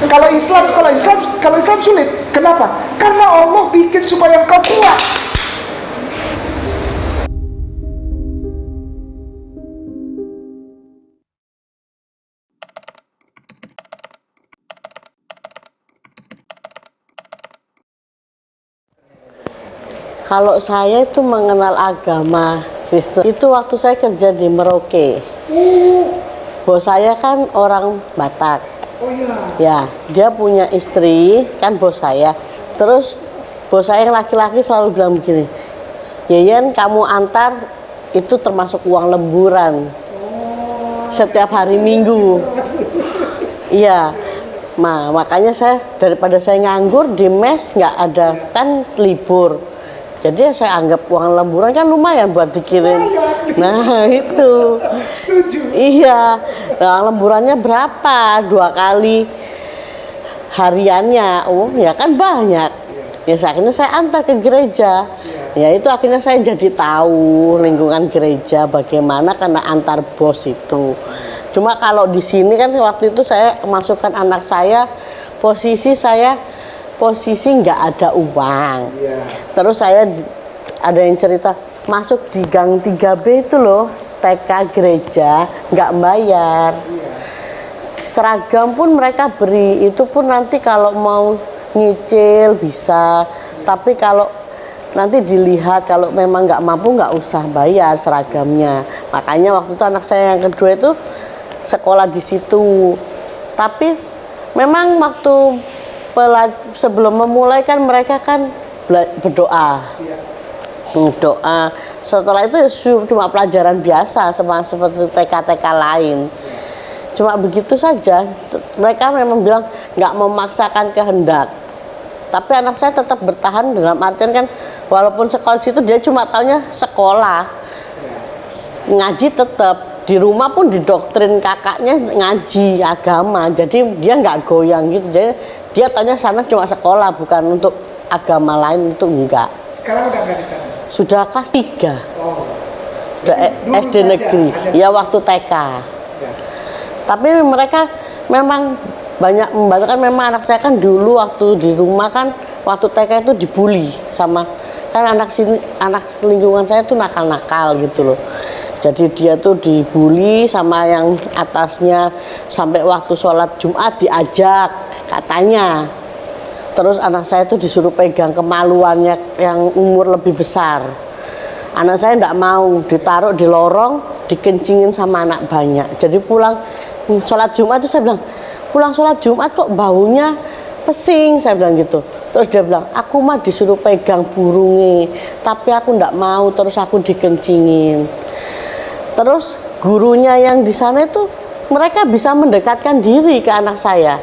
Kalau Islam sulit. Kenapa? Karena Allah bikin supaya engkau kuat. Kalau saya itu mengenal agama Kristen itu waktu saya kerja di Merauke. Bos saya kan orang Batak. Oh iya. Ya, dia punya istri, kan bos saya. Terus bos saya yang laki-laki selalu bilang begini, Yeyen kamu antar itu termasuk uang lemburan. Setiap hari Minggu. Iya. Nah, makanya saya daripada saya nganggur di mes nggak ada kan libur. Jadi saya anggap uang lemburan kan lumayan buat dikirim. Nah itu. Setuju. Iya. Nah, lemburannya berapa? 2 kali hariannya. Oh ya kan banyak. Ya akhirnya saya antar ke gereja. Ya itu akhirnya saya jadi tahu lingkungan gereja bagaimana karena antar bos itu. Cuma kalau di sini kan waktu itu saya masukkan anak saya, posisi nggak ada uang. Terus saya ada yang cerita masuk di gang 3B itu loh, TK gereja nggak bayar. Seragam pun mereka beri, itu pun nanti kalau mau nyicil bisa. Tapi kalau nanti dilihat kalau memang nggak mampu nggak usah bayar seragamnya. Makanya waktu itu anak saya yang kedua itu sekolah di situ. Tapi memang waktu sebelum memulai kan mereka kan berdoa. Doa. Setelah itu cuma pelajaran biasa seperti TK-TK lain. Cuma begitu saja. Mereka memang bilang nggak memaksakan kehendak. Tapi anak saya tetap bertahan dalam artian kan walaupun sekolah situ dia cuma taunya sekolah. Ngaji tetap. Di rumah pun didoktrin kakaknya ngaji agama. Jadi dia nggak goyang gitu. Jadi dia tanya sana cuma sekolah, bukan untuk agama lain, itu enggak. Sekarang udah nggak di sana? Sudah kelas 3. Oh. Udah SD negeri. Ya waktu TK. Ya. Tapi mereka memang banyak membantu kan. Memang anak saya kan dulu waktu di rumah kan waktu TK itu dibully sama kan anak lingkungan saya tuh nakal-nakal gitu loh. Jadi dia tuh dibully sama yang atasnya sampai waktu sholat Jumat diajak katanya. Terus anak saya tuh disuruh pegang kemaluannya yang umur lebih besar. Anak saya enggak mau, ditaruh di lorong, dikencingin sama anak banyak. Jadi pulang sholat Jumat itu saya bilang, pulang sholat Jumat kok baunya pesing, saya bilang gitu. Terus dia bilang, aku mah disuruh pegang burungnya, tapi aku enggak mau, terus aku dikencingin. Terus gurunya yang di sana itu mereka bisa mendekatkan diri ke anak saya.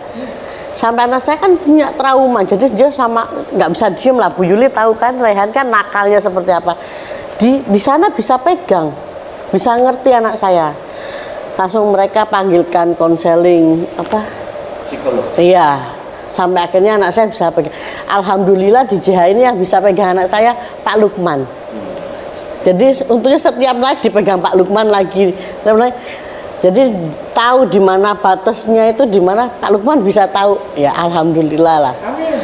Sampai anak saya kan punya trauma, jadi dia sama nggak bisa diem lah. Bu Yuli tahu kan, Rehan kan nakalnya seperti apa. Di sana bisa pegang, bisa ngerti anak saya. Langsung mereka panggilkan konseling apa? Psikolog. Iya, sampai akhirnya anak saya bisa pegang. Alhamdulillah di JH ini yang bisa pegang anak saya Pak Lukman. Jadi untungnya setiap naik dipegang Pak Lukman lagi. Jadi tahu di mana batasnya itu, di mana Pak Lukman bisa tahu. Ya alhamdulillah lah. Amin.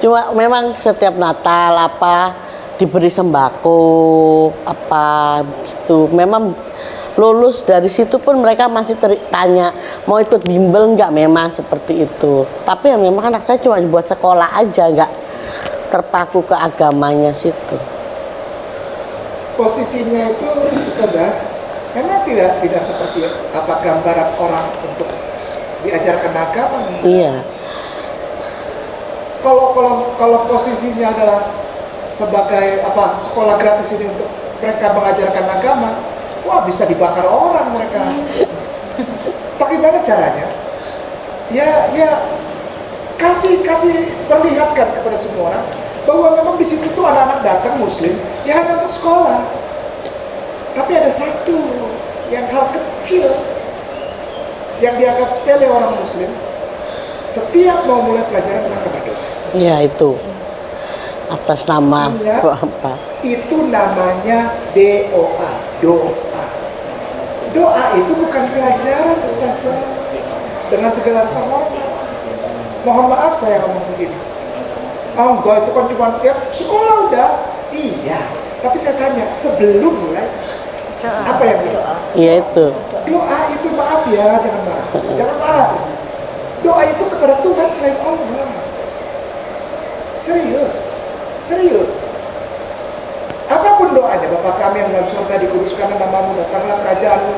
Cuma memang setiap Natal apa diberi sembako apa gitu. Memang lulus dari situ pun mereka masih tanya mau ikut bimbel enggak, memang seperti itu. Tapi ya memang anak saya cuma buat sekolah aja, enggak terpaku ke agamanya situ. Posisinya itu Ustazah, memang tidak seperti apa gambaran orang untuk diajarkan agama. Iya. Kalau posisinya adalah sebagai apa sekolah gratis ini untuk mereka mengajarkan agama, wah bisa dibakar orang mereka. Bagaimana caranya? Ya kasih perlihatkan kepada semua orang bahwa memang di situ tuh anak-anak datang Muslim ya hanya untuk sekolah. Tapi ada satu yang hal kecil yang dianggap sepele orang Muslim, setiap mau mulai pelajaran mereka berdoa. Iya itu atas nama apa? Itu namanya doa. Doa itu bukan pelajaran, Ustazah. dengan segala rasa hormat. Mohon maaf saya ngomong begini. Oh enggak, itu kan cuma ya sekolah udah. Iya, tapi saya tanya sebelum mulai apa yang doa? Iya itu. Doa itu maaf ya, jangan marah. Jangan marah. Doa itu kepada Tuhan selain Allah. Serius. Serius. Apapun doanya, Bapa kami yang dalam surga, dikuduskanlah namamu, datanglah kerajaanmu.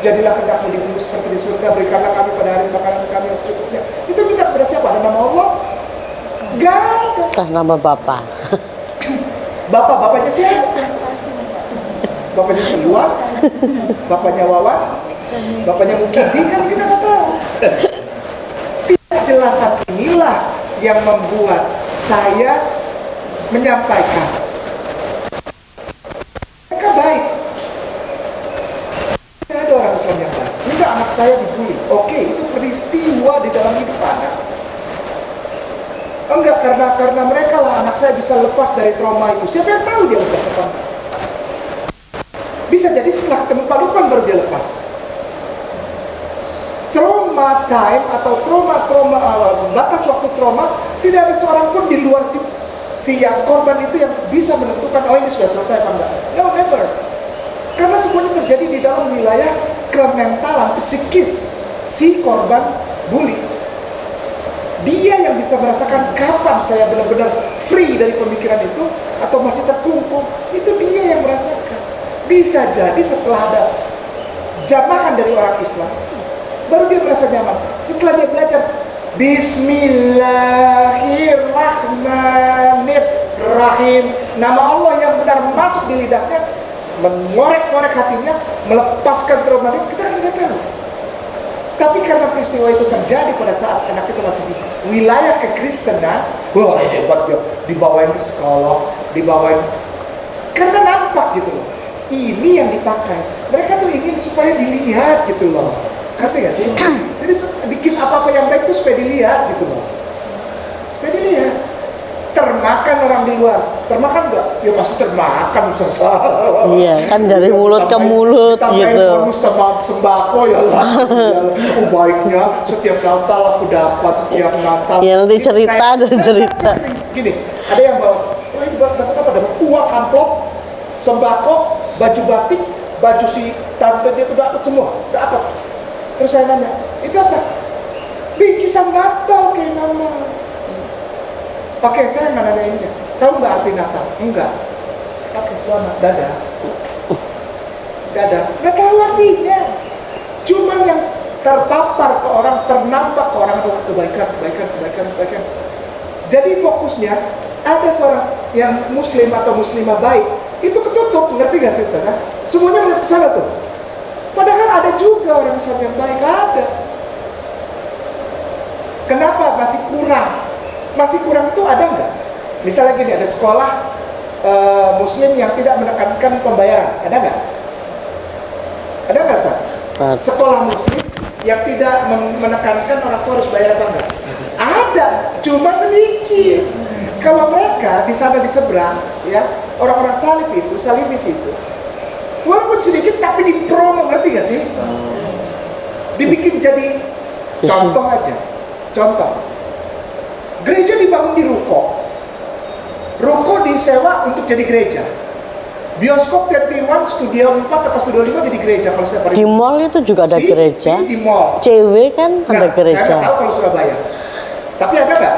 Jadilah kehendak-Mu di bumi seperti di surga, berikanlah kami pada hari makanan kami yang secukupnya. Itu minta kepada siapa? Ada nama Allah? Gak ada. Atas nama Bapak. Bapaknya siapa? Bapaknya si Iwan? Bapaknya Wawan? Bapaknya Mukidi? Kan kita nggak tahu. Kejelasan inilah yang membuat saya menyampaikan. Mereka baik. Tidak ada orang Islam yang baik. Enggak, anak saya dibully. Oke, itu peristiwa di dalam hidup anak. Enggak, karena mereka lah anak saya bisa lepas dari trauma itu. Siapa yang tahu dia lepas apa enggak? Bisa jadi setelah ketemu Pak Lukman baru dia lepas. Trauma time atau trauma batas waktu trauma, tidak ada seorang pun di luar si yang korban itu yang bisa menentukan oh ini sudah selesai apa enggak. No, never. Karena semuanya terjadi di dalam wilayah kementalan, psikis si korban bully. Dia yang bisa merasakan kapan saya benar-benar free dari pemikiran itu atau masih terkungkung. Itu dia yang merasakan. Bisa jadi setelah ada jamahan dari orang Islam, baru dia merasa nyaman. Setelah dia belajar Bismillahirrahmanirrahim, nama Allah yang benar masuk di lidahnya, mengorek-ngorek hatinya, melepaskan trauma itu, kita tidak tahu. Tapi karena peristiwa itu terjadi pada saat anak itu masih di wilayah kekristenan, wah hebat dia, dibawain ke sekolah, dibawain, karena nampak gitu loh. Ini yang dipakai. Mereka tuh ingin supaya dilihat gitu loh. Ngerti gak sih? Jadi bikin apa-apa yang baik itu supaya dilihat gitu loh. Supaya dilihat. Termakan orang di luar. Termakan enggak? Ya pasti termakan. Iya, kan dari mulut ke mulut gitu. Kamu sama sembako ya lah. Oh baiknya setiap Natal aku dapat, setiap Natal. Ya nanti cerita dan cerita. Gini, ada yang bawa, oh ini dapat apa? Dapat uang amplop, sembako, baju batik, baju si tante dia tuh dapat semua, dapat. Terus saya nanya, itu apa? Bingkisan Natal kayak nama. Oke, saya nggak nanyainnya. Tahu nggak arti Natal? Enggak. Oke, selamat, dadah. Dadah, nggak tahu artinya. Cuman yang terpapar ke orang, ternampak ke orang adalah kebaikan. Jadi fokusnya, ada seorang yang muslim atau muslimah baik, itu ketutup, ngerti gak sih Ustaz? Semuanya melihat ke sana tuh. Padahal ada juga orang Islam yang baik, ada. Kenapa masih kurang? Masih kurang itu ada nggak? Misalnya gini, ada sekolah muslim yang tidak menekankan pembayaran, ada nggak? Ada nggak Ustaz? Sekolah muslim yang tidak menekankan orang tua harus bayar apa enggak? Ada, cuma sedikit. Kalau mereka di sana di seberang, ya orang-orang salibis itu, walaupun sedikit tapi dipromo, ngerti gak sih? Dibikin jadi contoh aja, contoh. Gereja dibangun di ruko disewa untuk jadi gereja. Bioskop 31, Studio 4 atau Studio 5 jadi gereja kalau setiap hari. Di mall itu juga ada gereja. Di mall. CW kan ada gereja. Saya nggak tahu kalau Surabaya. Tapi ada nggak?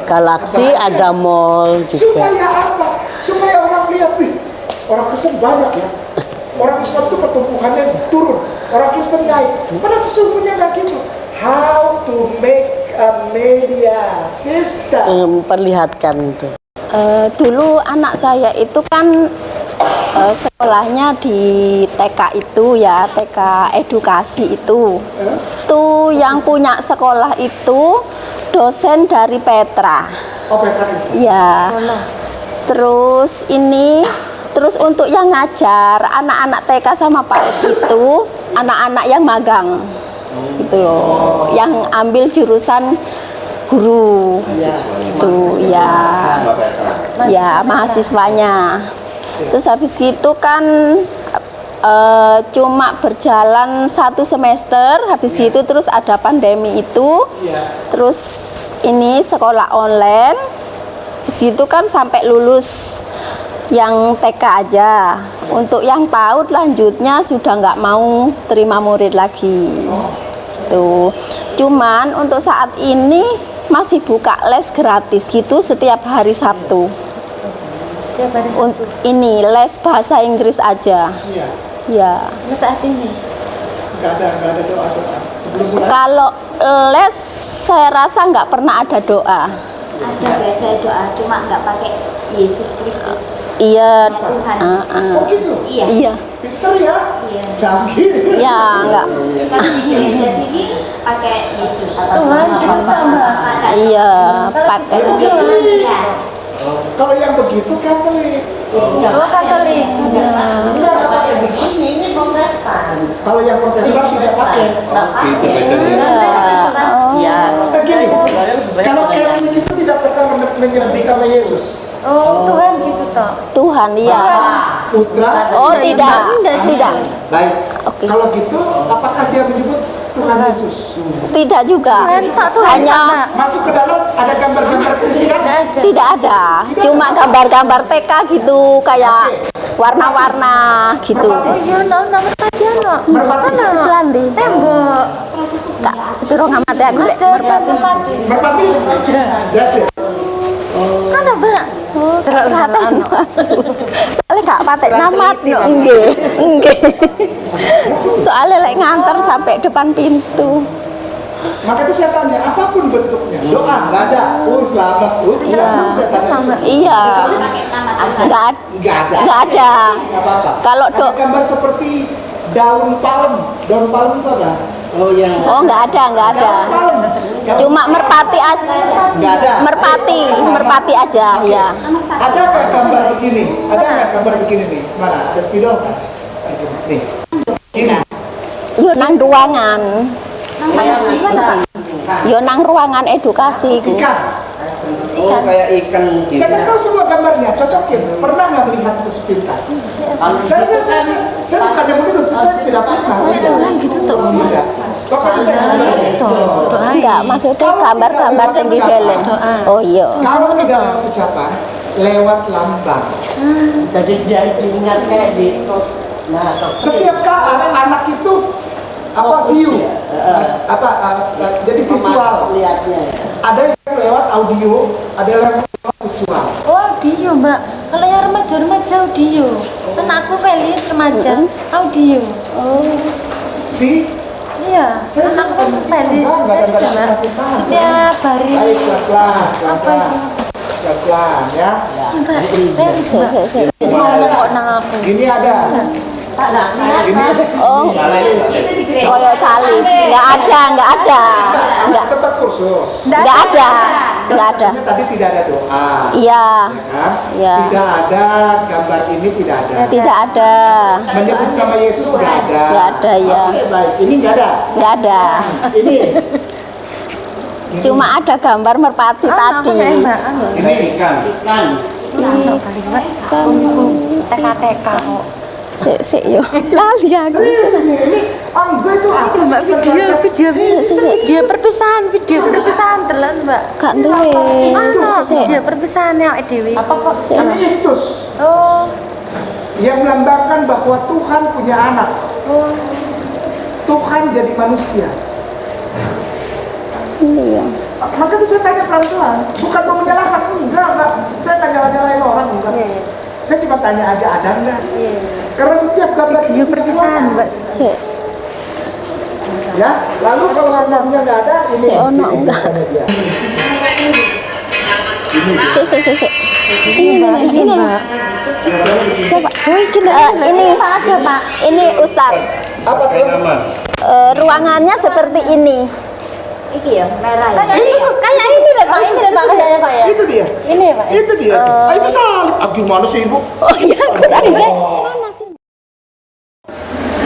Galaksi ada mall juga. Supaya apa? Supaya orang lihat, wih, orang Kristen banyak ya. Orang Islam itu pertumbuhannya turun, orang Kristen naik. Padahal sesungguhnya nggak gitu. How to make a media system? Perlihatkan itu. Dulu anak saya itu kan sekolahnya di TK itu ya, TK edukasi itu. Tuh yang punya sekolah itu dosen dari Petra. Oh, Petra. Ya. Terus untuk yang ngajar anak-anak TK sama Pak Ed itu anak-anak yang magang. Gitu loh. Yang ambil jurusan guru. Itu ya. Ya, mahasiswanya. Terus habis gitu kan cuma berjalan 1 semester, habis itu terus ada pandemi itu, terus ini sekolah online, habis itu kan sampai lulus yang TK aja. Untuk yang PAUD lanjutnya sudah nggak mau terima murid lagi. Tuh. Cuman untuk saat ini masih buka les gratis gitu setiap hari Sabtu. Ini les bahasa Inggris aja. Iya. Ya. Saat ini Nggak ada doa-doa sebelum mulai. Kalau les saya rasa nggak pernah ada doa. ada biasa doa, cuma nggak pakai Yesus Kristus. Iya. Tuhan. Oh gitu. Iya. Iya. Pinter ya. Iya. Canggih. Ya nggak. Kalau di gereja sini pakai Yesus. Tuhan itu sama. Iya. Pakai. Yesus iya. Kalau yang begitu Katolik. Oh, Katolik. Enggak pakai begini, ini Protestan. Kalau yang Protestan tidak pakai. Itu bedanya. Ya. Gini, kalau Katolik itu tidak pernah menyebut nama Yesus. Oh, Tuhan gitu toh. Tuhan iya. Putra. Oh tidak. Tidak. Baik. Oke. Kalau gitu, apakah dia menyebut Tuhan Yesus? Tidak juga. Hanya Masuk ke dalam ada gambar-gambar Kristen? tidak ada. Cuma gambar-gambar TK gitu kayak warna-warna gitu. Iya, nomor tadi ono. Merpati. Landi. Tembok. Kak, sepiro ngamati aku lek. Ada merpati. Merpati? That's it. Ada, Mbak. Raten. Soalnya gak patek namat no. Nggih. Soalnya lek nganter sampai depan pintu. Maka itu saya tanya, apapun bentuknya, doa nggak ada, oh selamat, oh tidak, saya tanya. Iya. Pakai nama Tuhan. Nggak Nggak ada. Nggak ada. Nggak apa-apa. Kalau ada gambar seperti daun palem itu ada? Oh yang Oh nggak ada. Daun palem. Cuma merpati aja. Nggak ada. Merpati aja ya. Ada nggak gambar begini? Ada nggak gambar begini nih? Mana? Ada spidol kan? Nih. Ini. Yo nang ruangan. Yo nang ruangan edukasi. Ikan. oh kayak ikan gitu. Saya kasih tahu semua gambarnya, cocokin. Pernah nggak melihat itu sepintas? Saya bukan yang menuduh, saya tidak pernah. Gitu tuh. Tidak. Pokoknya saya gambar. Enggak, maksudnya gambar-gambar yang di film. Oh iya. Kalau tidak lewat ucapan, lewat lambang. Jadi dia diingat kayak di nah, Setiap saat anak itu view, jadi visual. lihatnya ya. Ada yang lewat audio, ada yang lewat visual. Oh, audio, Mbak. Kalau yang remaja audio. Anakku Felis remaja audio. Si Iya. Saya Anakku kan suka Felis nggak ada Felis, bahasa Mbak. kita. Setiap hari. baik pelan-pelan, Apa itu? pelan-pelan ya. Mbak, Felis, Mbak. Sik. Ngomong kok nang aku. Gini ada. Ini Oh, Itu di gereja. koyo salib. Enggak ada. Enggak. tempat kursus. Enggak ada. Enggak ada. Artinya tadi tidak ada doa. Iya. Ya kan? Iya. Tidak ada gambar ini, tidak ada. Tidak ada. Menyebut nama Yesus tidak ada. Nggak ada, ya. Oke, baik. Ini nggak ada. Enggak ada. Ini. Cuma ada gambar merpati tadi. Ini ikan. Kalimat ibu TK kok. Sik yo. Lali aku. Serius ini enggak itu apa sih? Mbak, video perpisahan telan, Mbak. Gak duwe. Masa Sik. video perpisahan yang Dewi. Apa kok? Ini iktus. Oh, Yang melambangkan bahwa Tuhan punya anak. Tuhan jadi manusia. Iya. Maka itu saya tanya pelan-pelan, bukan mau menyalahkan, enggak, Mbak. Saya nggak nyala-nyalain orang, enggak. Saya cuma tanya aja ada enggak. Karena setiap gambar video itu perpisahan, tidak Mbak. Sik. Ya, lalu kalau sebelumnya nggak ada, ini. Si Ono ini enggak. misalnya dia. Sik. Ini Mbak. Coba. Ini ada, Pak. Ini Ustaz. Apa tuh? Nama. Ruangannya seperti ini. Iki ya, merah ya. Itu tuh. Kayak ini deh, Pak. Ini deh, Pak. Kayaknya, Pak ya. Itu dia. Ini ya, Pak. Itu dia. Itu salib. Gimana sih, Ibu? Oh iya, kurang deh. Mana sih?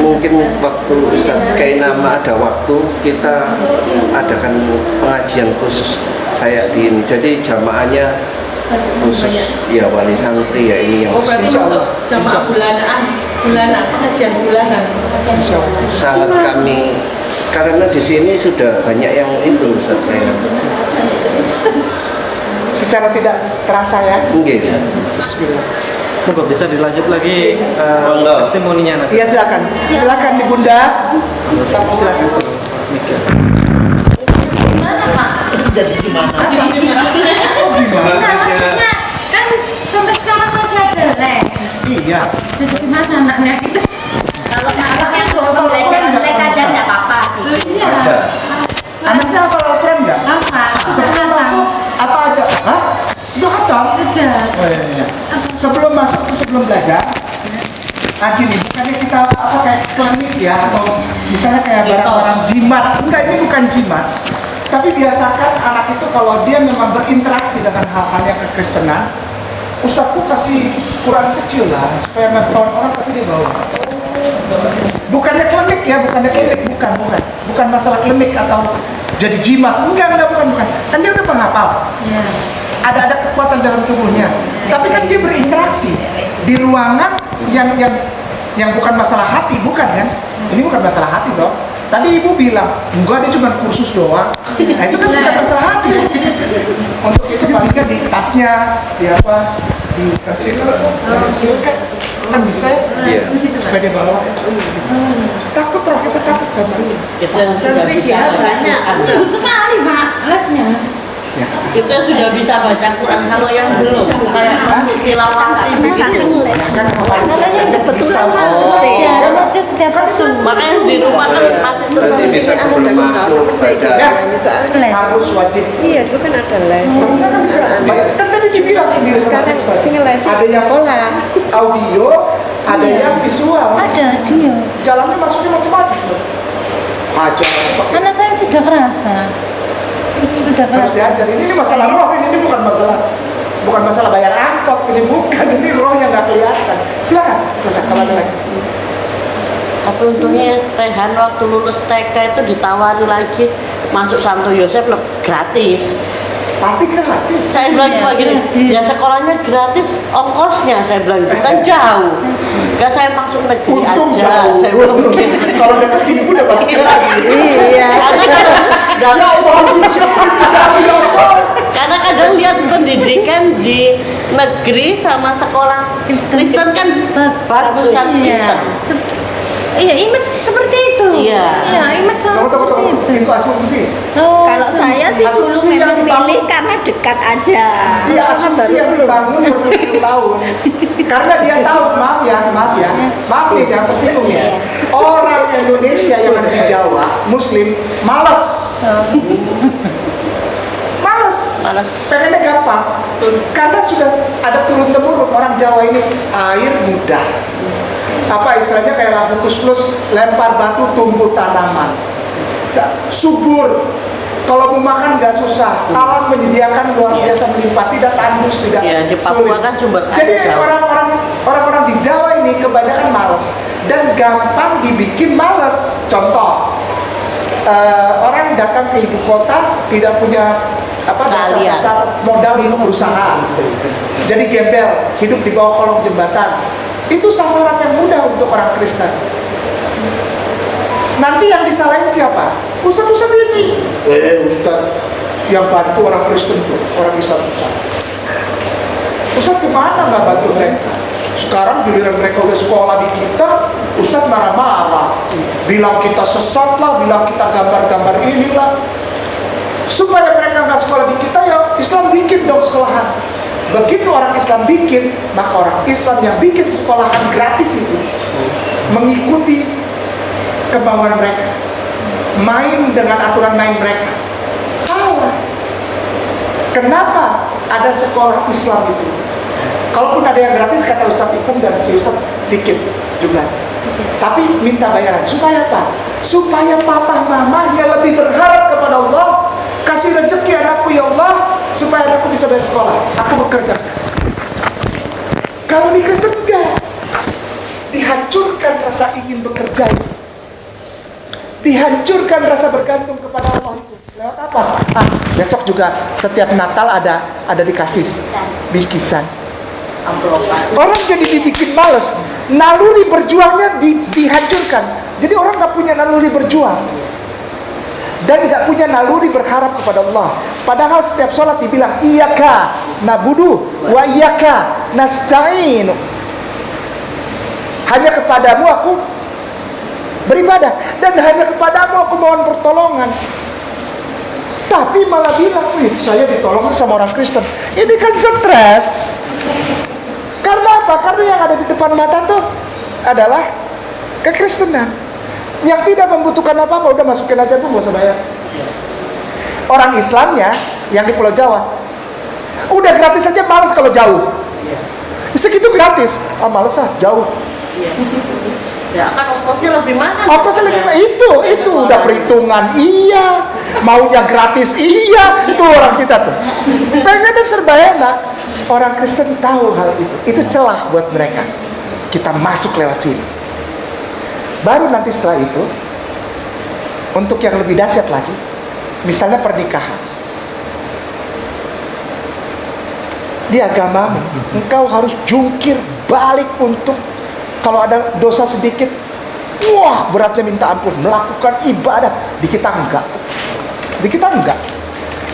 Mungkin waktu kayak nama ada waktu kita adakan pengajian khusus kayak di ini. Jadi jamaahnya khusus ya wali santri ya ini yang Oh berarti masuk jamaah bulanan. Bulanan, pengajian bulanan. Insya Allah. Sangat kami, karena di sini sudah banyak yang itu Ustaz kayak. Secara tidak terasa ya. Nggih. Bismillah. Monggo bisa dilanjut lagi Monggo. testimoninya nanti. Iya silakan. Silakan di Bunda. Silakan. Nah, maksudnya kan sampai sekarang masih ada les. Iya. Jadi gimana anaknya itu? Kalau mau belajar les aja nggak apa-apa. Loh, iya. Anaknya hafal Al-Quran nggak? Apa? Sebelum masuk apa aja? Hah? Udah hafal? Sudah. Oh, iya. Sebelum masuk atau sebelum belajar? Gini, bukannya kita apa kayak klinik ya atau misalnya kayak barang-barang jimat. Enggak, ini bukan jimat. Tapi biasakan anak itu kalau dia memang berinteraksi dengan hal-hal yang kekristenan, Ustadzku kasih Quran kecil lah supaya nggak ketahuan orang tapi dia bawa. Bukannya klinik ya, bukannya klinik, bukan masalah klinik atau jadi jimat, bukan. Kan dia udah penghafal. Iya. Ada kekuatan dalam tubuhnya. Tapi kan dia berinteraksi di ruangan yang bukan masalah hati, bukan kan? Ini bukan masalah hati dong. Tadi ibu bilang, enggak dia cuma kursus doang. Nah itu kan bukan masalah hati. Untuk itu palingnya di tasnya, di apa, dikasih kan bisa ya? Iya. Supaya dia bawa. Takut roh kita takut sama ini. Kita sudah bisa banyak. Bagus sekali Pak lesnya. Ya. Kita sudah bisa baca Quran kalau yang belum kayak masih tilawah Kan Katanya kebetulan Jalan aja setiap waktu. makanya di rumah kan masih Masih bisa sebelum masuk baca. ya Les. harus wajib. Iya, dulu kan ada les. Karena kan bisa, kan tadi dibilang sendiri sama Sekarang Ustaz. sini les Ada yang sekolah. audio, ada yang visual. Ada dia. Jalannya masuknya macam-macam. Ustaz. Ajar, Anak saya sudah kerasa. Sudah harus kerasa. diajar. Ini masalah roh, ini bukan masalah bayar angkot, ini bukan, ini roh yang nggak kelihatan. Silakan, Ustaz, kalau ada lagi. tapi untungnya Rehan waktu lulus TK itu ditawari lagi masuk Santo Yosef gratis. Pasti gratis. Saya bilang Iya, Pak gini, gratis. ya sekolahnya gratis, ongkosnya saya bilang itu kan jauh. Enggak saya masuk negeri Untung aja. jauh. Saya bilang gitu. Kalau dekat sini udah masukin lagi. Iya. Dan Ya Allah, ini jauh ya Allah. karena kadang lihat pendidikan di negeri sama sekolah Kristen kan bagus yang Iya. Kristen. Iya, image seperti itu. Iya. Iya, image sama Tunggu. seperti itu. Itu asumsi. Oh, Kalau saya sih dulu Asumsi yang memang dibangun. milih karena dekat aja. Iya, Karena asumsi baru yang dulu. dibangun berpuluh tahun. Karena dia tahu, maaf nih jangan tersinggung ya. Orang Indonesia yang ada di Jawa, Muslim, males. Malas. Pengennya gampang. Karena sudah ada turun temurun orang Jawa ini air mudah. Apa istilahnya kayak lagu Plus lempar batu tumbuh tanaman. Subur. Kalau mau makan nggak susah. Alam menyediakan luar biasa melimpah, tidak tandus, tidak Iya, di Papua kan sumber air Jadi jauh. orang-orang di Jawa ini kebanyakan malas dan gampang dibikin malas. Contoh, orang datang ke ibu kota tidak punya dasar modal untuk berusaha. Jadi gembel, hidup di bawah kolong jembatan. Itu sasaran yang mudah untuk orang Kristen. Nanti yang disalahin siapa? Ustadz ini. Ustadz yang bantu orang Kristen tuh, orang Islam susah. Ustadz gimana nggak bantu mereka? Sekarang giliran mereka udah sekolah di kita, Ustadz marah-marah, bilang kita sesat lah, bilang kita gambar-gambar inilah. Supaya mereka nggak sekolah di kita, ya Islam bikin dong sekolahan. Begitu orang Islam bikin, maka orang Islam yang bikin sekolahan gratis itu mengikuti kemauan mereka, main dengan aturan main mereka. Salah. Kenapa ada sekolah Islam itu? Kalaupun ada yang gratis, kata Ustadz Ipung dan si Ustadz dikit jumlah. Tapi minta bayaran. Supaya apa? Supaya papa mamanya lebih berharap kepada Allah. Kasih rezeki anakku ya Allah, supaya anakku bisa bayar sekolah. Aku bekerja keras. Kalau di Kristen enggak. Dihancurkan rasa ingin bekerja itu. Dihancurkan rasa bergantung kepada Allah itu. Lewat apa? Besok juga setiap Natal ada dikasih bingkisan. Orang jadi dibikin males, naluri berjuangnya dihancurkan. Jadi orang nggak punya naluri berjuang dan nggak punya naluri berharap kepada Allah. Padahal setiap sholat dibilang iyyaka na'budu wa iyyaka nasta'in. Hanya kepadamu aku beribadah dan hanya kepadamu aku mohon pertolongan. Tapi malah bilang, saya ditolong sama orang Kristen. Ini kan stres. Karena apa? Karena yang ada di depan mata tuh adalah kekristenan. Yang tidak membutuhkan apa-apa, udah masukin aja Bu, gak usah bayar. Orang Islamnya yang di Pulau Jawa, udah gratis aja, males kalau jauh. Segitu gratis, males jauh. Ya kan ongkosnya lebih mahal. Ongkosnya lebih mahal, itu udah perhitungan, iya. Maunya gratis, iya. Itu orang kita tuh pengennya serba enak. Orang Kristen tahu hal itu. Itu celah buat mereka. Kita masuk lewat sini. Baru nanti setelah itu, untuk yang lebih dahsyat lagi, misalnya pernikahan. Di agamamu, engkau harus jungkir balik untuk kalau ada dosa sedikit, wah beratnya minta ampun, melakukan ibadah. Di kita enggak. Di kita enggak.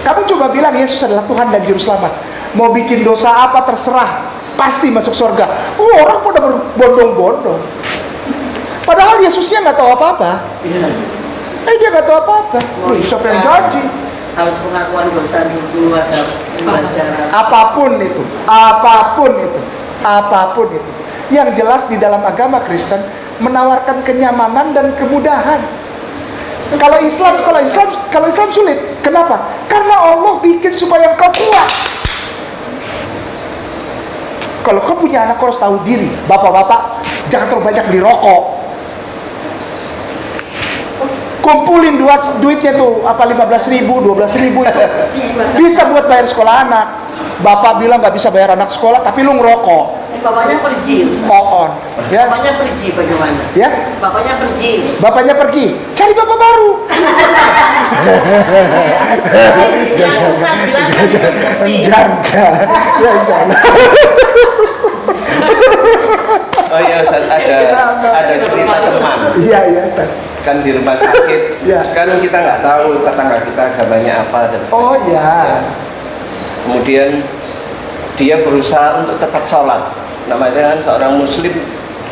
Kamu coba bilang Yesus adalah Tuhan dan Juru Selamat. Mau bikin dosa apa terserah, pasti masuk surga. Orang pada berbondong-bondong. Padahal Yesusnya nggak tahu apa-apa. Dia nggak tahu apa-apa. Siapa yang janji? Harus pengakuan dosa dulu, ada pembelajaran. Apapun itu. Yang jelas di dalam agama Kristen menawarkan kenyamanan dan kemudahan. Kalau Islam sulit. Kenapa? Karena Allah bikin supaya engkau kuat. Kalau kau punya anak, kau harus tahu diri. Bapak-bapak, jangan terlalu banyak beli rokok. Kumpulin duitnya tuh, 15.000, 12.000 itu. Bisa buat bayar sekolah anak. Bapak bilang nggak bisa bayar anak sekolah, tapi lu ngerokok. Bapaknya pergi, On, ya. Bapaknya pergi bagaimana? Ya? Bapaknya pergi. Cari bapak baru. Enggak. Ya insya Allah. Oh iya Ustaz, ada cerita teman. Iya Ustaz. Kan di rumah sakit, Iya. kan kita nggak tahu tetangga kita agamanya apa dan Oh ya. kemudian dia berusaha untuk tetap sholat. Namanya kan seorang muslim,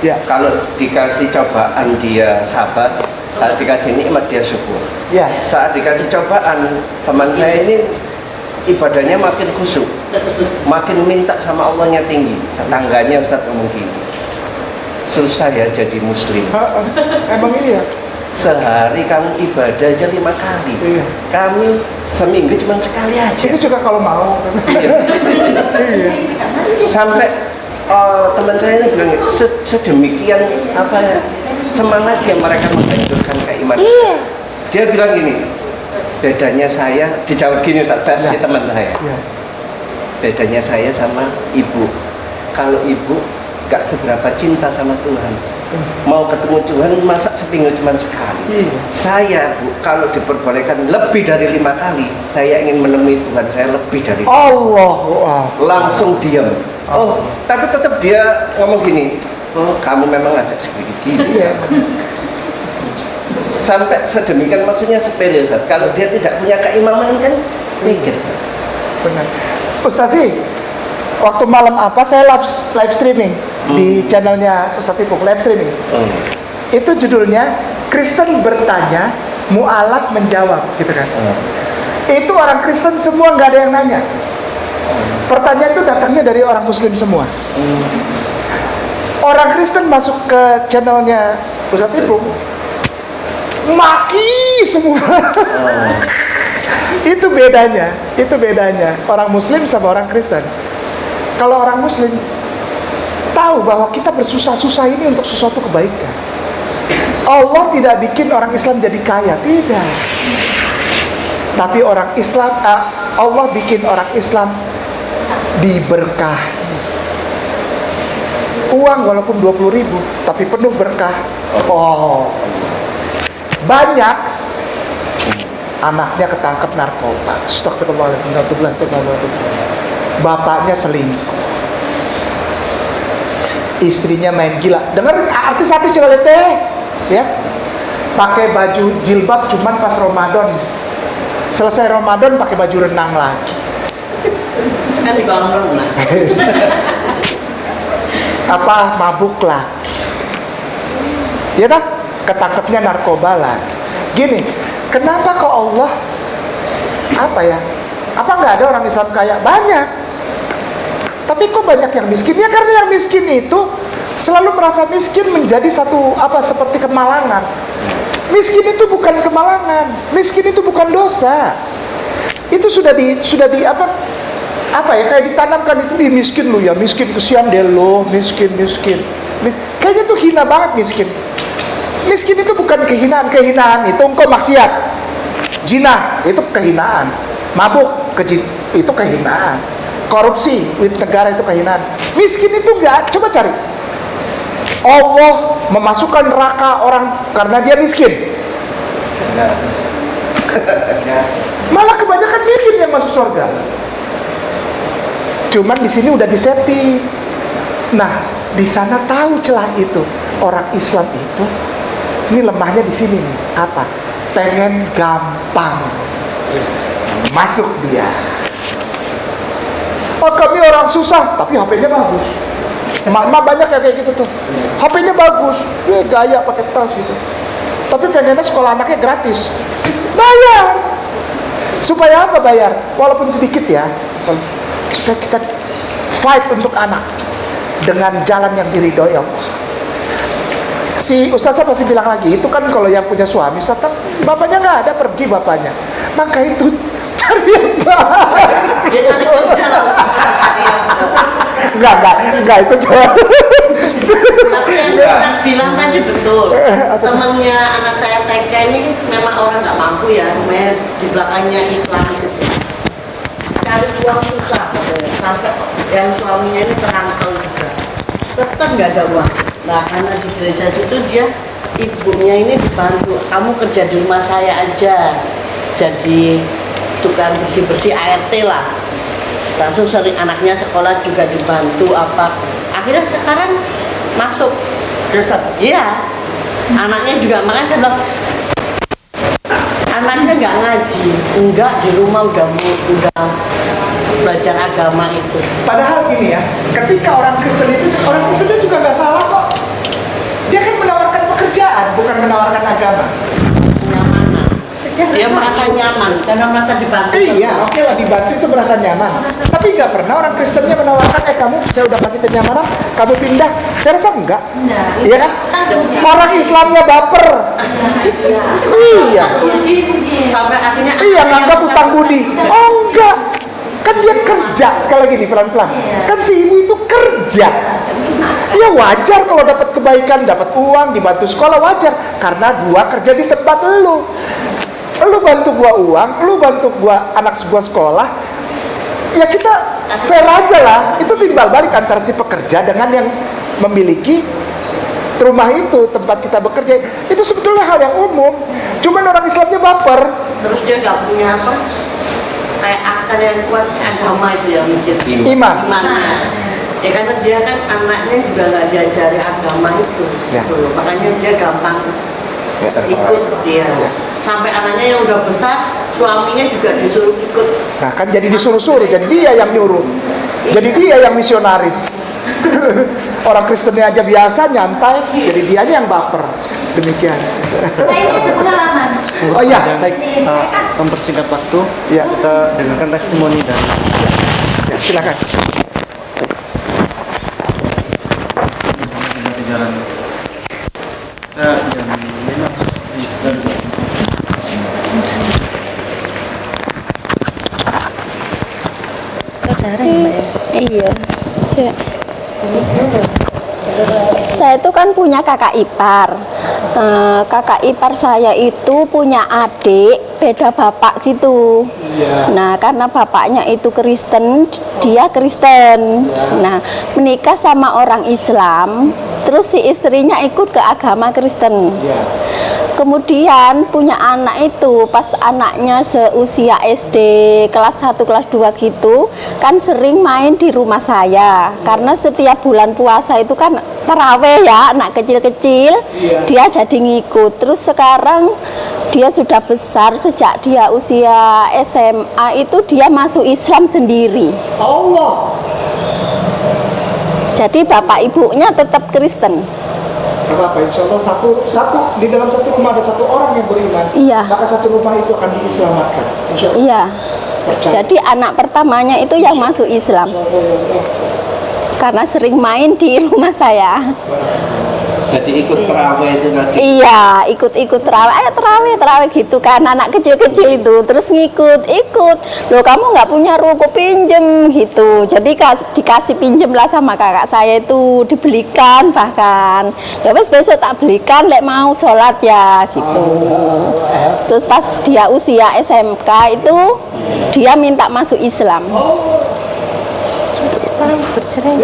Ya. kalau dikasih cobaan dia sabar, kalau dikasih nikmat dia syukur. Ya. Saat dikasih cobaan, teman saya ini ibadahnya makin khusyuk, makin minta sama Allahnya tinggi. Tetangganya Ustaz ngomong gini, susah ya jadi muslim. Emang iya. Sehari kamu ibadah aja 5 kali. Iya. Kami seminggu cuma sekali aja. Ini juga kalau mau. Iya. Sampai teman saya ini bilang sedemikian apa ya, semangatnya mereka menghancurkan keimanan. Iya. Dia bilang gini, bedanya saya, dijawab gini Ustaz, versi Ya. teman saya. Ya. Bedanya saya sama ibu. Kalau ibu gak seberapa cinta sama Tuhan, mau ketemu Tuhan masa seminggu cuma sekali. Iya. Saya Bu, kalau diperbolehkan lebih dari 5 kali, saya ingin menemui Tuhan saya lebih dari Allahu Akbar. langsung diam. Oh, tapi tetap dia ngomong gini, oh kamu memang agak sedikit gini. Iya. Sampai sedemikian, maksudnya sepele Ustaz. Kalau dia tidak punya keimanan kan mikir. Benar. Ustaz sih, waktu malam apa saya live streaming di channelnya Ustaz Ipung, live streaming. Itu judulnya Kristen bertanya, mu'alaf menjawab, gitu kan. Itu orang Kristen semua nggak ada yang nanya. Pertanyaan itu datangnya dari orang Muslim semua. Orang Kristen masuk ke channelnya Ustaz Ipung, maki semua. Itu bedanya orang Muslim sama orang Kristen. Kalau orang Muslim tahu bahwa kita bersusah-susah ini untuk sesuatu kebaikan. Allah tidak bikin orang Islam jadi kaya, tidak. Tapi orang Islam, Allah bikin orang Islam diberkahi. Uang walaupun 20.000, tapi penuh berkah. Oh, banyak anaknya ketangkep narkoba. Astagfirullahaladzim. Bapaknya selingkuh. istrinya main gila. Dengar artis-artis coba lihat deh, ya. Pakai baju jilbab cuman pas Ramadan. Selesai Ramadan pakai baju renang lagi. Kan di kolam renang. Apa mabuk lagi. Ya tak? Ketangkepnya narkoba lagi. Gini, kenapa kok Allah apa ya? Apa nggak ada orang Islam kaya? Banyak. Tapi kok banyak yang miskin? Ya karena yang miskin itu selalu merasa miskin menjadi satu apa seperti kemalangan. Miskin itu bukan kemalangan. Miskin itu bukan dosa. Itu sudah di apa ya, kayak ditanamkan itu, ih miskin lu ya, miskin, kesian deh lo, miskin. Kayaknya tuh hina banget miskin. Miskin itu bukan kehinaan itu engkau maksiat. Zina itu kehinaan. Mabuk itu kehinaan. Korupsi duit negara itu kehinaan. Miskin itu enggak, coba cari. Allah memasukkan neraka orang karena dia miskin. Malah kebanyakan miskin yang masuk surga. Cuman di sini udah disetting. Nah, di sana tahu celah itu. Orang Islam itu ini lemahnya di sini nih. Apa? Pengen gampang masuk dia. Oh, kami orang susah, tapi HP-nya bagus. Emak-emak banyak ya kayak gitu tuh. HP-nya bagus, dia gaya pakai tas gitu. Tapi pengennya sekolah anaknya gratis. Bayar. Supaya apa bayar? Walaupun sedikit ya. Supaya kita fight untuk anak dengan jalan yang diridhoi Allah. Si ustazah pasti bilang lagi, itu kan kalau yang punya suami, ustazah, bapaknya nggak ada, pergi bapaknya. Maka itu cari yang baik. Dia cari kerja loh. Enggak itu cuma. Tapi yang Ustaz bilang tadi betul. Temannya anak saya TK ini memang orang nggak mampu ya, namanya di belakangnya Islam gitu. Cari uang susah, sampai yang suaminya ini perantau juga. Tetap nggak ada uang. Nah, karena di gereja situ dia, ibunya ini dibantu, kamu kerja di rumah saya aja, jadi tukang bersih-bersih ART lah. Langsung sering anaknya sekolah juga dibantu apa. Akhirnya sekarang masuk Kristen. Iya, anaknya juga, makanya saya bilang anaknya nggak ngaji, enggak, di rumah udah belajar agama itu. Padahal gini ya, ketika orang Kristennya juga nggak salah kok. Dia kan menawarkan pekerjaan, bukan menawarkan agama. Kenyamanan. Dia merasa nyaman karena merasa dibantu. Iya, oke lah, dibantu itu merasa nyaman. Tapi nggak pernah orang Kristennya menawarkan, kamu saya udah kasih kenyamanan, kamu pindah. Saya rasa enggak. Iya kan? Orang Islamnya baper. Iya. Sampai akhirnya Iya, nganggap utang budi. Oh enggak. Kan dia kerja, sekali lagi nih pelan-pelan. Kan si ibu itu kerja. Ya wajar kalau dapat kebaikan, dapat uang, dibantu sekolah, wajar. Karena gua kerja di tempat lu. Lu bantu gua uang, lu bantu gua anak gua sekolah. Ya kita fair aja lah. Itu timbal balik antara si pekerja dengan yang memiliki rumah itu, tempat kita bekerja. Itu sebetulnya hal yang umum. Cuman orang Islamnya baper. terus dia nggak punya apa, kayak akar yang kuat agama itu yang mikir imannya. Ya karena dia kan anaknya juga nggak diajari agama itu, gitu loh. Makanya dia gampang ikut dia. Sampai anaknya yang udah besar, suaminya juga disuruh ikut. Nah kan jadi disuruh-suruh, jadi dia yang nyuruh. Jadi dia yang misionaris. Orang Kristennya aja biasa, nyantai, jadi dianya yang baper. Demikian. Nah, ini ada pengalaman. Oh iya, baik. Mempersingkat waktu, Ya. kita dengarkan testimoni dan Ya, silakan. di jalan. Kita jam 5 di Sedan. Saudara ya, Mbak ya? Iya. Saya itu kan punya kakak ipar. Kakak ipar saya itu punya adik beda bapak gitu. Nah, karena bapaknya itu Kristen, dia Kristen. Nah, menikah sama orang Islam, terus si istrinya ikut ke agama Kristen. Kemudian punya anak itu pas anaknya seusia SD kelas 1 kelas 2 gitu kan sering main di rumah saya karena setiap bulan puasa itu kan taraweh ya anak kecil-kecil dia jadi ngikut. Terus sekarang dia sudah besar sejak dia usia SMA itu dia masuk Islam sendiri. Allah. Jadi bapak ibunya tetap Kristen. Kenapa? Insya Allah satu di dalam satu rumah ada satu orang yang beriman. Iya. Maka satu rumah itu akan diselamatkan. Insya Allah. Iya. Percaya. Jadi anak pertamanya itu yang masuk Islam karena sering main di rumah saya. Jadi ikut terawih itu nanti. Iya, ikut terawih, ayo terawih gitu kan, anak kecil-kecil itu terus ikut. Loh kamu nggak punya ruko pinjem gitu, jadi dikasih pinjem lah sama kakak saya itu dibelikan bahkan. Ya wes besok tak belikan, lek mau sholat ya gitu. Terus pas dia usia SMK itu dia minta masuk Islam. Paling bercerai,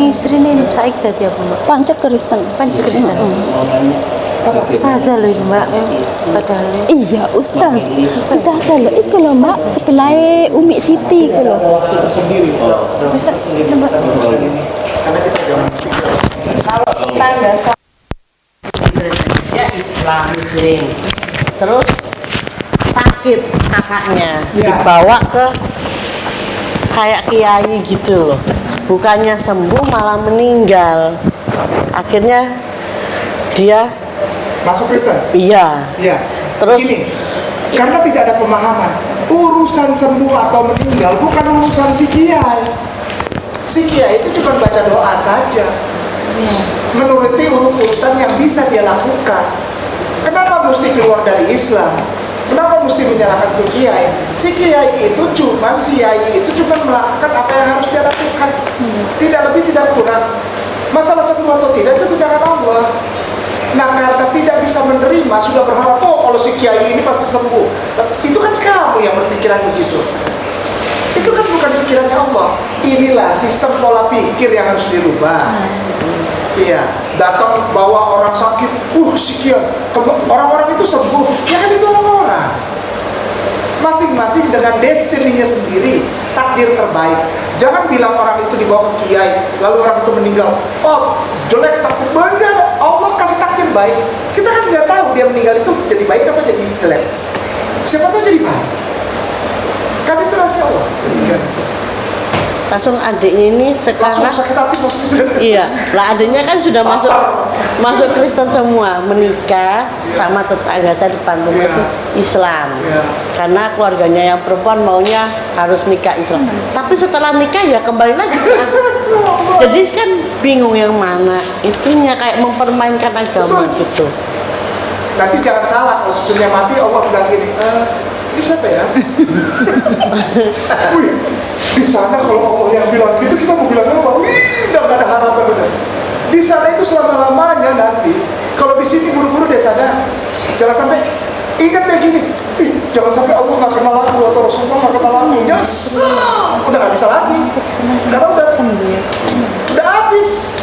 istri ini saiki dadi apa Mbak? Pancet Kristen. Pancet Kristen. Ustazah lho Mbak, padahal. Iya, Ustazah lho iku lho Mbak, sebelah Umi Siti iku lho. Sendiri. Mbak. Karena kita jangan Kalau tetangga dia Islam Muslim, terus sakit kakaknya dibawa ke kayak kiai gitu loh, bukannya sembuh malah meninggal. Akhirnya dia masuk Kristen. iya terus Gini, karena tidak ada pemahaman urusan sembuh atau meninggal bukan urusan si kiai. Si kiai itu cuma baca doa saja, menuruti urut-urutan yang bisa dia lakukan. Kenapa mesti keluar dari Islam? Kenapa mesti menyalahkan si kiai? Si kiai itu cuma melakukan apa yang harus dia lakukan, tidak lebih tidak kurang. Masalah sembuh atau tidak itu tangan Allah. Nah karena tidak bisa menerima, sudah berharap kalau si kiai ini pasti sembuh. Itu kan kamu yang berpikiran begitu. Itu kan bukan pikirannya Allah. Inilah sistem pola pikir yang harus dirubah. Iya, datang bawa orang sakit, sekian, orang-orang itu sembuh, ya kan itu orang-orang. Masing-masing dengan destininya sendiri, takdir terbaik. Jangan bilang orang itu dibawa ke kiai, lalu orang itu meninggal. Oh, jelek, takut banget. Allah kasih takdir baik. Kita kan nggak tahu dia meninggal itu jadi baik apa jadi jelek. Siapa tahu jadi baik. Kan itu rahasia Allah. langsung adiknya ini sekarang Langsung sakit hati maksudnya. iya lah adiknya kan sudah masuk Kristen semua, menikah sama tetangga saya depan rumah itu Islam karena keluarganya yang perempuan maunya harus nikah Islam, tapi setelah nikah ya kembali lagi jadi kan bingung yang mana itunya, kayak mempermainkan agama gitu. Nanti jangan salah kalau sebelumnya mati Allah bilang gini, ini siapa ya? Wih, di sana kalau Allah yang bilang gitu kita mau bilang apa? Wih, udah gak ada harapan udah. Di sana itu selama-lamanya nanti. Kalau di sini buru-buru dia sadar. Jangan sampai ingat deh gini. Jangan sampai Allah gak kenal aku atau Rasulullah gak kenal aku. Nyesel, udah gak bisa lagi. Karena udah habis.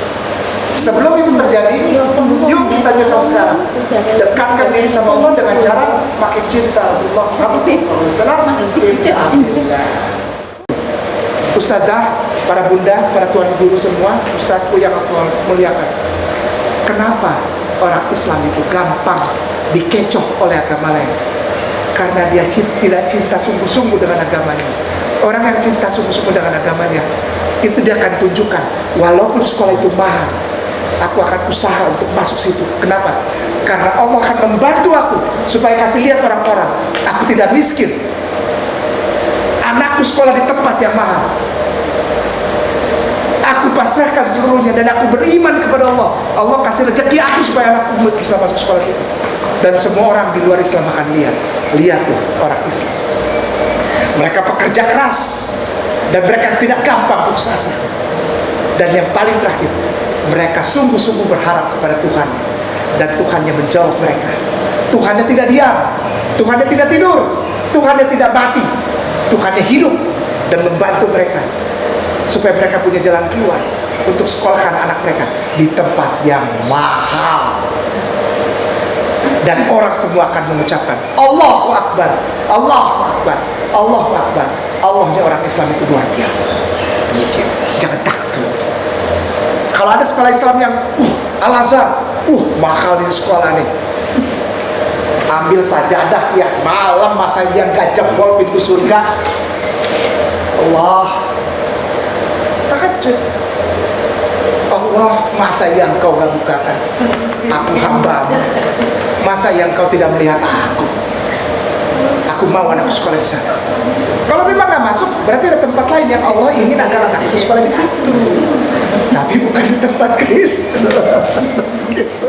Sebelum itu terjadi, yuk kita nyesal sekarang. Dekatkan diri sama Allah dengan cara makin cinta Rasulullah Muhammad SAW. Ustazah, para bunda, para tuan guru semua, ustazku yang aku muliakan. Kenapa orang Islam itu gampang dikecoh oleh agama lain? Karena dia tidak cinta sungguh-sungguh dengan agamanya. Orang yang cinta sungguh-sungguh dengan agamanya, itu dia akan tunjukkan, walaupun sekolah itu mahal, aku akan usaha untuk masuk situ. Kenapa? Karena Allah akan membantu aku supaya kasih lihat orang-orang aku tidak miskin. Anakku sekolah di tempat yang mahal. Aku pasrahkan seluruhnya dan aku beriman kepada Allah. Allah kasih rezeki aku supaya anakku bisa masuk sekolah situ. Dan semua orang di luar Islam akan lihat tuh orang Islam. Mereka pekerja keras dan mereka tidak gampang putus asa. Dan yang paling terakhir, mereka sungguh-sungguh berharap kepada Tuhan, dan Tuhannya menjawab mereka. Tuhannya tidak diam, Tuhannya tidak tidur, Tuhannya tidak mati, Tuhannya hidup dan membantu mereka supaya mereka punya jalan keluar untuk sekolahkan anak mereka di tempat yang mahal. Dan orang semua akan mengucapkan Allahu Akbar, Allahu Akbar, Allahu Akbar. Allahnya orang Islam itu luar biasa. Demikian. Jangan takut. Kalau ada sekolah Islam yang Al-Azhar, mahal ini sekolah nih. Ambil sajadah tiap malam, masa yang gak jebol pintu surga. Allah, tahajud. Allah, masa yang kau gak bukakan? Aku hambamu. Masa yang kau tidak melihat aku? Aku mau anakku sekolah di sana. Kalau memang gak masuk, berarti ada tempat lain yang Allah ingin agar anak itu sekolah di situ. Tapi bukan di tempat Kristus. Gitu.